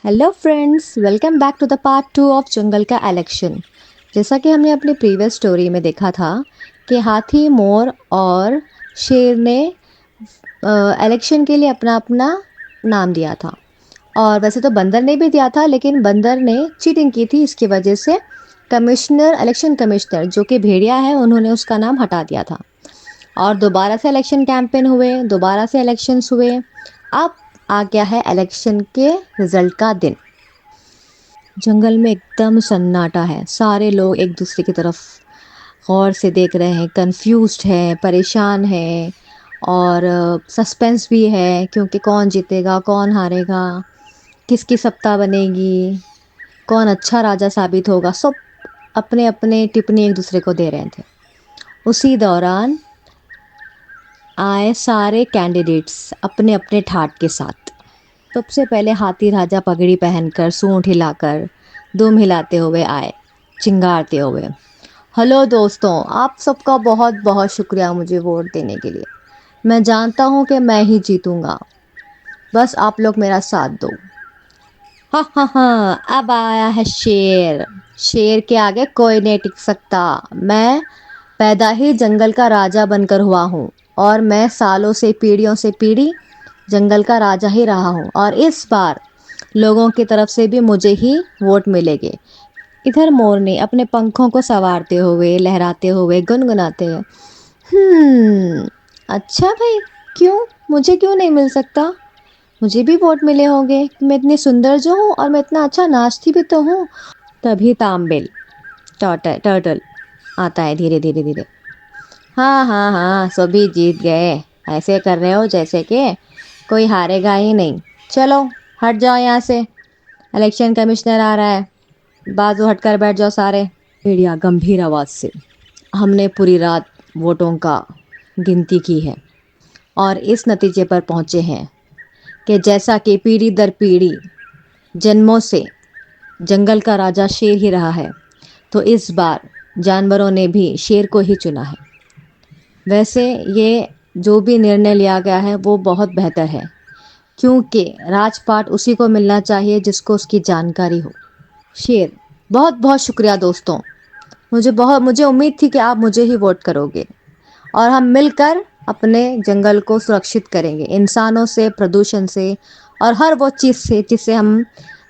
Hello friends, welcome back to the part 2 of जंगल का election. जैसा कि हमने अपनी प्रीवियस स्टोरी में देखा था कि हाथी, मोर और शेर ने इलेक्शन के लिए अपना अपना नाम दिया था। और वैसे तो बंदर ने भी दिया था, लेकिन बंदर ने चीटिंग की थी। इसकी वजह से इलेक्शन कमिश्नर जो कि भेड़िया है, उन्होंने उसका नाम हटा दिया था। और दोबारा से इलेक्शन कैंपेन हुए, दोबारा से इलेक्शंस हुए। अब आ गया है इलेक्शन के रिजल्ट का दिन। जंगल में एकदम सन्नाटा है। सारे लोग एक दूसरे की तरफ गौर से देख रहे हैं, कंफ्यूज्ड हैं, परेशान हैं और सस्पेंस भी है, क्योंकि कौन जीतेगा, कौन हारेगा, किसकी सत्ता बनेगी, कौन अच्छा राजा साबित होगा। सब अपने अपने टिप्पणी एक दूसरे को दे रहे थे। उसी दौरान आए सारे कैंडिडेट्स अपने अपने ठाट के साथ। सबसे पहले हाथी राजा पगड़ी पहनकर, सूंड हिलाकर, दुम हिलाते हुए आए, चिंगारते हुए। हेलो दोस्तों, आप सबका बहुत बहुत शुक्रिया मुझे वोट देने के लिए। मैं जानता हूँ कि मैं ही जीतूंगा, बस आप लोग मेरा साथ दो। हाँ हाँ हाँ, अब आया है शेर। शेर के आगे कोई नहीं टिक सकता। मैं पैदा ही जंगल का राजा बनकर हुआ हूँ, और मैं सालों से, पीढ़ियों से पीढ़ी जंगल का राजा ही रहा हूँ। और इस बार लोगों की तरफ से भी मुझे ही वोट मिलेंगे। इधर मोर ने अपने पंखों को संवारते हुए, लहराते हुए, गुनगुनाते हुए, अच्छा भाई, क्यों, मुझे क्यों नहीं मिल सकता? मुझे भी वोट मिले होंगे। मैं इतनी सुंदर जो हूँ और मैं इतना अच्छा नाचती भी तो हूँ। तभी तामबिल, टर्टल आता है धीरे धीरे धीरे। हाँ हाँ हाँ, सभी जीत गए। ऐसे कर रहे हो जैसे कि कोई हारेगा ही नहीं। चलो हट जाओ यहाँ से, इलेक्शन कमिश्नर आ रहा है। बाजू हटकर बैठ जाओ सारे। भेड़िया गंभीर आवाज से, हमने पूरी रात वोटों का गिनती की है और इस नतीजे पर पहुंचे हैं कि जैसा कि पीढ़ी दर पीढ़ी जन्मों से जंगल का राजा शेर ही रहा है, तो इस बार जानवरों ने भी शेर को ही चुना है। वैसे ये जो भी निर्णय लिया गया है वो बहुत बेहतर है, क्योंकि राजपाट उसी को मिलना चाहिए जिसको उसकी जानकारी हो। शेर, बहुत बहुत शुक्रिया दोस्तों। मुझे उम्मीद थी कि आप मुझे ही वोट करोगे और हम मिलकर अपने जंगल को सुरक्षित करेंगे, इंसानों से, प्रदूषण से और हर वो चीज़ से जिससे हम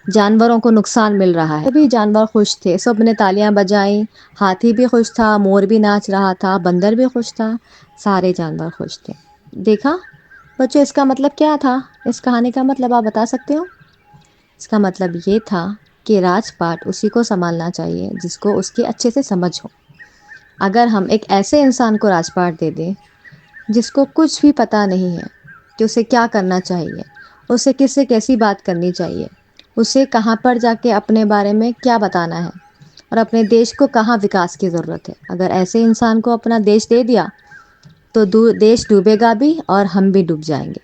जानवरों को नुकसान मिल रहा है। सभी जानवर खुश थे, सब ने तालियां बजाई। हाथी भी खुश था, मोर भी नाच रहा था, बंदर भी खुश था, सारे जानवर खुश थे। देखा बच्चों, इसका मतलब क्या था? इस कहानी का मतलब आप बता सकते हो? इसका मतलब ये था कि राजपाट उसी को संभालना चाहिए जिसको उसकी अच्छे से समझ हो। अगर हम एक ऐसे इंसान को राजपाट दे दें जिसको कुछ भी पता नहीं है कि उसे क्या करना चाहिए, उसे किससे कैसी बात करनी चाहिए, उसे कहाँ पर जाके अपने बारे में क्या बताना है और अपने देश को कहाँ विकास की ज़रूरत है, अगर ऐसे इंसान को अपना देश दे दिया तो देश डूबेगा भी और हम भी डूब जाएंगे।